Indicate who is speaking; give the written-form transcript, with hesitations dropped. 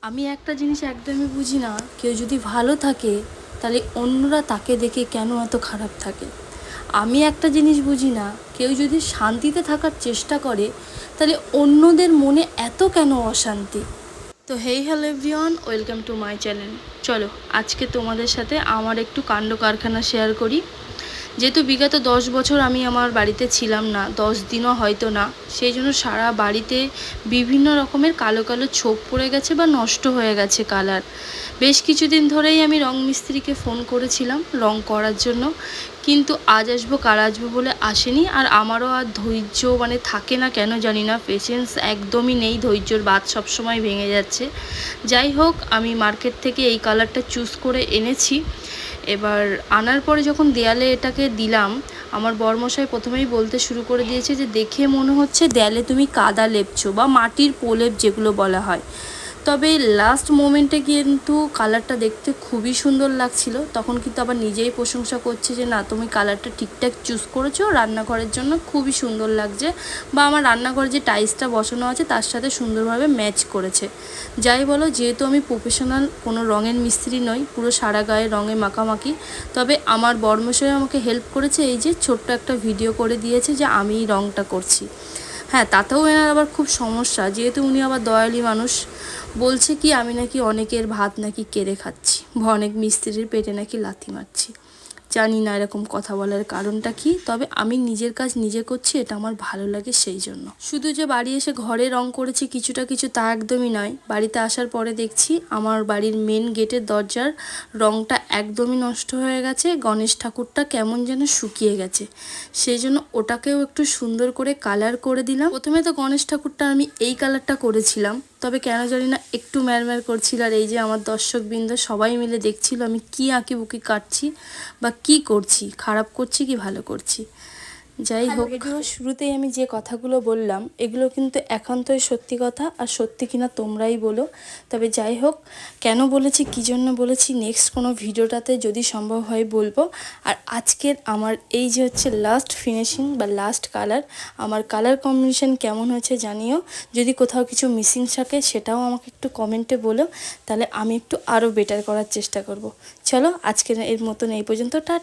Speaker 1: আমি একটা জিনিস একদমই বুঝি না, কেউ যদি ভালো থাকে তাহলে অন্যরা তাকে দেখে কেন এত খারাপ থাকে। আমি একটা জিনিস বুঝি না, কেউ যদি শান্তিতে থাকার চেষ্টা করে তাহলে অন্যদের মনে এত কেন অশান্তি। তো hey hello everyone, welcome to my channel. চলো আজকে তোমাদের সাথে আমার একটু কাণ্ড কারখানা শেয়ার করি। যেহেতু বিগত 10 বছর আমি আমার বাড়িতে ছিলাম না, 10 দিনও হয়তো না, সেই জন্য সারা বাড়িতে বিভিন্ন রকমের কালো কালো ছোপ পড়ে গেছে বা নষ্ট হয়ে গেছে কালার। বেশ কিছুদিন ধরেই আমি রং মিস্ত্রিকে ফোন করেছিলাম রং করার জন্য, কিন্তু আজ আসবো কাল আসবো বলে আসেনি। আর আমারও আর ধৈর্য থাকে না, কেন জানি না, পেশেন্স একদমই নেই, ধৈর্যর বাঁধ সবসময় ভেঙে যাচ্ছে। যাই হোক, আমি মার্কেট থেকে এই কালারটা চুজ করে এনেছি। এবার আনার পরে যখন দেয়ালে এটাকে দিলাম, আমার বরমশাই প্রথমেই বলতে শুরু করে দিয়েছে যে দেখে মনে হচ্ছে দেয়ালে তুমি কাদা লেপছো বা মাটির প্রলেপ যেগুলো বলা হয়। তবে লাস্ট মোমেন্টে কিন্তু কালারটা দেখতে খুবই সুন্দর লাগছিল। তখন কিন্তু আবার নিজেই প্রশংসা করছে যে না, তুমি কালারটা ঠিকঠাক চুজ করেছো, রান্নাঘরের জন্য খুবই সুন্দর লাগছে, বা আমার রান্নাঘরে যে টাইলসটা বসানো আছে তার সাথে সুন্দরভাবে ম্যাচ করেছে। যাই বলো, যেহেতু আমি প্রফেশনাল কোনো রঙের মিস্ত্রি নই, পুরো সারা গায়ে রঙে মাখামাখি, তবে আমার বরমশাই আমাকে হেল্প করেছে, এই যে ছোট্ট একটা ভিডিও করে দিয়েছে যে আমি রঙটা করছি। হ্যাঁ, তাতেও এনার আবার খুব সমস্যা, যেহেতু উনি আবার দয়ালি মানুষ। বলছে কি আমি নাকি অনেকের ভাত নাকি কেড়ে খাচ্ছি, বা অনেক মিস্ত্রির পেটে নাকি লাথি মারছি। জানি না এরকম কথা বলার কারণটা কি, তবে আমি নিজের কাজ নিজে করছি, এটা আমার ভালো লাগে সেই জন্য। শুধু যে বাড়ি এসে ঘরে রং করেছি কিছুটা কিছু তা একদমই নয়, বাড়িতে আসার পরে দেখছি আমার বাড়ির মেন গেটের দরজার রংটা একদমই নষ্ট হয়ে গেছে, গণেশ ঠাকুরটা কেমন যেন শুকিয়ে গেছে, সেই জন্য ওটাকেও একটু সুন্দর করে কালার করে দিলাম। প্রথমে তো গণেশ ঠাকুরটা আমি এই কালারটা করেছিলাম, তবে কেন জানি না একটু ম্যারম্যার করছিল। আর এই যে আমার দর্শকবৃন্দ সবাই মিলে দেখছিল আমি কি আঁকিবুকি কাটছি বা কি করছি, খারাপ করছি কি ভালো করছি। যাই হোক, ভিডিও শুরুতেই আমি যে কথাগুলো বললাম এগুলো কিন্তু একান্তই সত্যি কথা, আর সত্যি কিনা তোমরাই বলো। তবে যাই হোক, কেন বলেছি কী জন্য বলেছি নেক্সট কোনো ভিডিওটাতে যদি সম্ভব হয় বলবো। আর আজকের আমার এই যে হচ্ছে লাস্ট ফিনিশিং বা লাস্ট কালার, আমার কালার কম্বিনেশন কেমন হয়েছে জানিও। যদি কোথাও কিছু মিসিং থাকে সেটাও আমাকে একটু কমেন্টে বলো, তাহলে আমি একটু আরও বেটার করার চেষ্টা করব। চলো আজকের এর মতন এই পর্যন্ত, টাটা।